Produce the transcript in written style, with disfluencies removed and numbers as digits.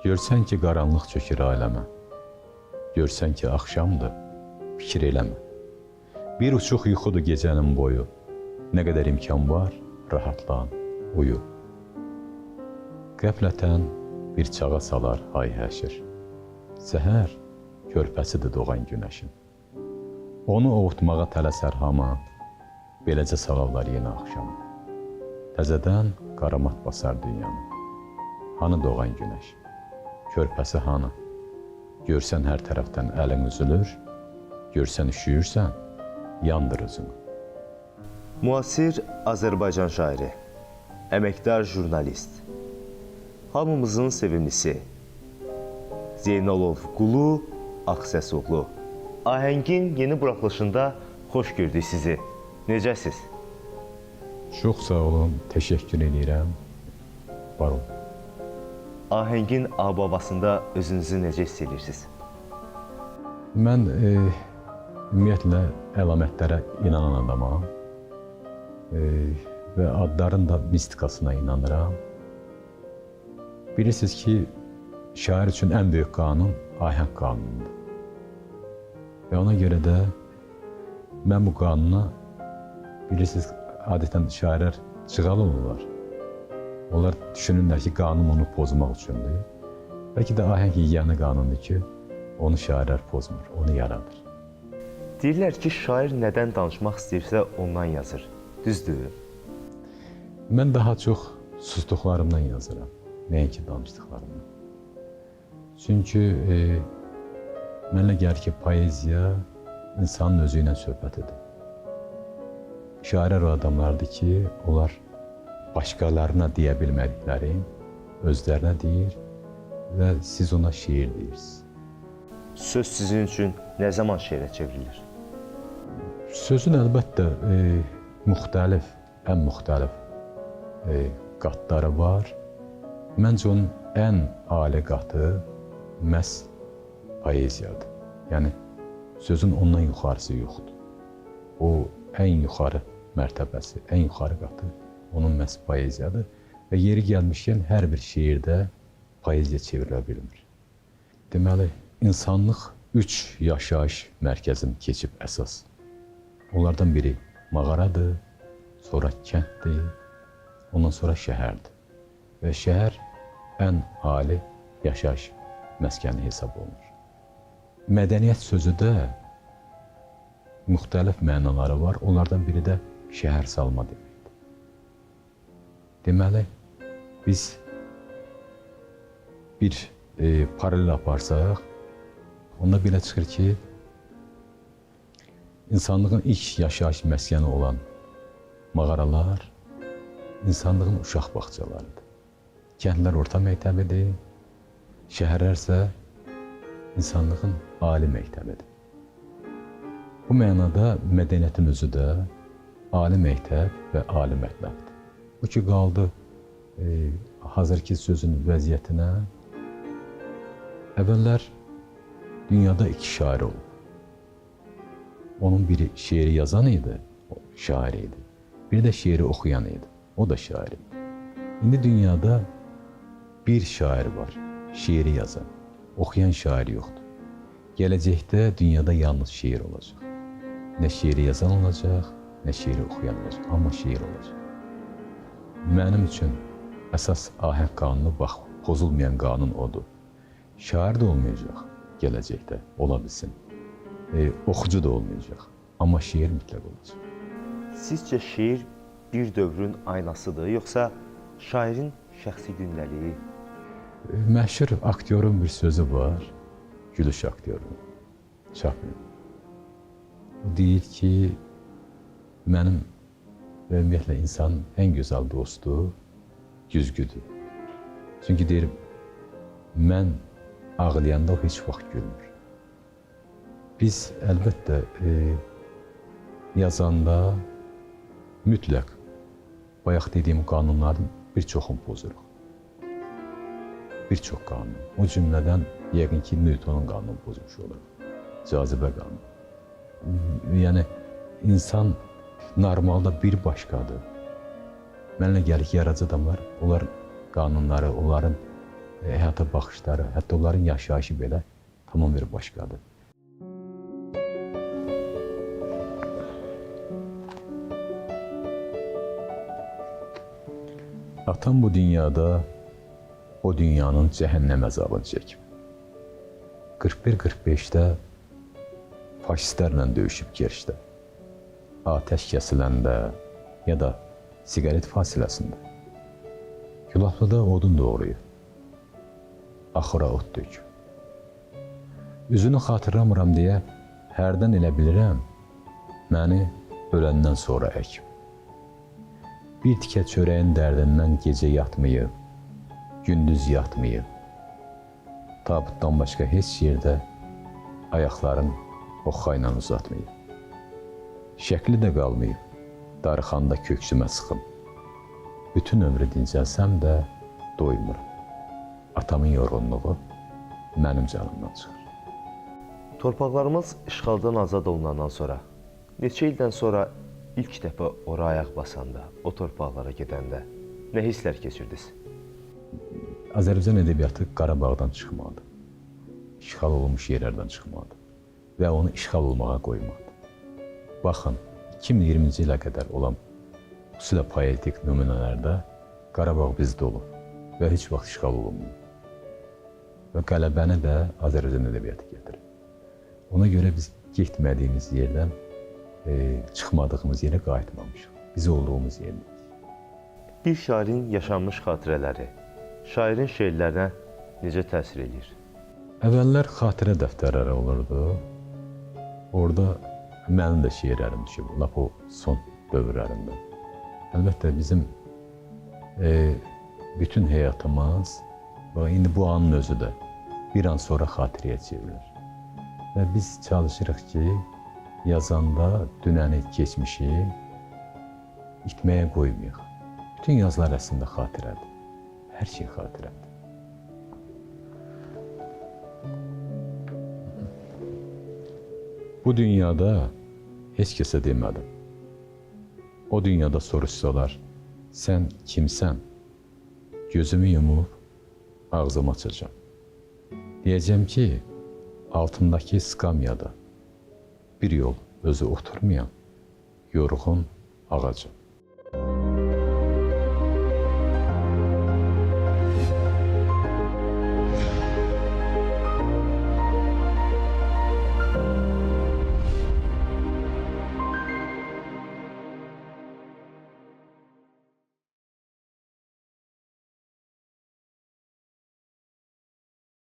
Görsən ki, qaranlıq çökür aləmə, görsən ki, axşamdır, fikir eləmə. Bir uçuq yuxudur gecənin boyu, nə qədər imkan var, rahatlan, uyu. Qəflətən bir çağa salar hay həşir, səhər körpəsidir doğan günəşin. Onu ovutmağa tələsər hamı, beləcə sağallar yenə axşam. Təzədən qaramat basar dünyanı. Hanı doğan günəş? Körpəsi hanı? Görsən hər tərəfdən əlin üzülür, görsən üşüyürsən, yandır özünü. Müasir Azərbaycan şairi, əməkdar jurnalist, hamımızın sevimlisi, Zeynalov Qulu Ağsəsoğlu. Ahəngin yeni buraxılışında xoş gördük sizi. Necəsiz? Çox sağ olun, təşəkkür edirəm. Var olun. Ahəngin ab-havasında özünüzü necə hiss edirsiniz? Mən ümumiyyətlə əlamətlərə inanan adamam və adların da mistikasına inanıram. Bilirsiniz ki, şair üçün ən böyük qanun ahəng qanunudur. Və ona görə də mən bu qanuna, bilirsiniz, adətən şairlər cığal olurlar. Onlar düşünürlər ki, qanun onu pozmaq üçündür. Bəlkə də ahəng yeganə qanundur ki, onu şairlər pozmur, onu yaradır. Deyirlər ki, şair nədən danışmaq istəyirsə ondan yazır. Düzdür? Mən daha çox susduqlarımdan yazıram, nəinki danışdıqlarımdan. Çünki mənə gəlir ki, poeziya insanın özü ilə söhbət edir. Şairlər o adamlardır ki, onlar başqalarına deyə bilmədikləri özlərinə deyir və siz ona şeir deyirsiniz. Söz sizin üçün nə zaman şeirə çevrilir? Sözün əlbəttə müxtəlif, ən müxtəlif qatları var. Məncə onun ən ali qatı məhz poeziyadır. Yəni, sözün ondan yuxarısı yoxdur. O, ən yuxarı mərtəbəsi, ən yuxarı qatı onun məhz poeziyadır və yeri gəlmişkən hər bir şeirdə poeziya çevrilə bilmir. Deməli, insanlıq 3 yaşayış mərkəzini keçib əsas. Onlardan biri mağaradır, sonra kənddir, ondan sonra şəhərdir. Və şəhər ən ali yaşayış məskəni hesab olunur. Mədəniyyət sözü də müxtəlif mənaları var, onlardan biri də şəhər salma deməkdir. Deməli, biz bir paralel aparsaq, onda belə çıxır ki, insanlığın ilk yaşayış məskəni olan mağaralar insanlığın uşaq bağçalarıdır. Kəndlər orta məktəbidir, şəhərlər isə insanlığın ali məktəbidir. Bu mənada mədəniyyətin özü də ali məktəb və ali mətləbdir. Bu ki, qaldı hazırki sözün vəziyyətinə. Əvvəllər dünyada 2 şair olub. Onun biri şeiri yazan idi, o şair idi. Biri də şeiri oxuyan idi, o da şair idi. İndi dünyada bir şair var, şeiri yazan, oxuyan şair yoxdur. Gələcəkdə dünyada yalnız şeir olacaq. Nə şeiri yazan olacaq, nə şeiri oxuyan olacaq, amma şeir olacaq. Mənim üçün əsas ahəng qanunu, bax, pozulmayan qanun odur. Şair də olmayacaq gələcəkdə, ola bilsin. Oxucu da olmayacaq, amma şeir mütləq olacaq. Sizcə şeir bir dövrün aynasıdır, yoxsa şairin şəxsi gündəliyi? Məşhur aktyorun bir sözü var, gülüş aktyorun, Chaplin. O deyir ki, mənim və ümumiyyətlə insanın ən gözəl dostu güzgüdür. Çünki deyir, mən ağlayanda o heç vaxt gülmür. Biz əlbəttə yazanda mütləq bayaq dediyim qanunların bir çoxunu pozuruq. Bir çox qanun. O cümlədən yəqin ki, Newtonun qanunu pozmuş olur. Cazibə qanunu. Yəni, insan normalda bir başqadır. Mənlə gəlir ki, yaradıcı adamlar, onların qanunları, onların həyata baxışları, hətta onların yaşayışı belə tamam bir başqadır. Atam bu dünyada o dünyanın cəhənnəm əzabını çəkib. 41-45-də faşistlərlə döyüşüb girişdə. Atəş kəsiləndə ya da siqaret fasiləsində. Külahlıda odun doğrayıb. Axıra ot döküb. Üzünü xatırlamıram deyə hərdən elə bilirəm, məni öləndən sonra əkib. Bir tikə çörəyin dərdindən gecə yatmayıb, gündüz yatmayıb. Tabutdan başqa heç yerdə ayaqların oxayla uzatmayıb. Şəkli də qalmayıb, darıxanda köksümə sıxım. Bütün ömrü dincəlsəm də doymuram. Atamın yorğunluğu mənim canımdan çıxır. Torpaqlarımız işğaldan azad olunandan sonra, neçə ildən sonra ilk dəfə ora ayaq basanda, o torpaqlara gedəndə nə hisslər keçirdiniz? Azərbaycan ədəbiyyatı Qarabağdan çıxmadı. İşğal olunmuş yerlərdən çıxmadı və onu işğal olmağa qoymadı. Baxın, 2020-ci ilə qədər olan xüsusilə poetik nümunələrdə Qarabağ bizdə olub və heç vaxt işğal olunmuyor. Və qələbəni də Azərbaycan ədəbiyyatı gətirir. Ona görə biz getmədiyimiz yerdən çıxmadığımız yerə qayıtmamışıq. Biz olduğumuz yerdik. Bir şairin yaşanmış xatirələri şairin şeirlərinə necə təsir edir? Əvvəllər xatirə dəftərləri olurdu. Orada mənim də şeirlərim düşüb, lap o son dövrlərində. Əlbəttə bizim bütün həyatımız və indi bu anın özü də bir an sonra xatirəyə çevrilir. Və biz çalışırıq ki, yazanda dünəni, keçmişi itməyə qoymayaq. Bütün yazılar əslində xatirədir. Hər şey xatirədir. Bu dünyada heç kəsə demədim. O dünyada soruşsalar, sən kimsən? Gözümü yumub ağzımı açacağım. Deyəcəm ki, altındakı skamyada bir yol özü oturmayan yorğun ağacım.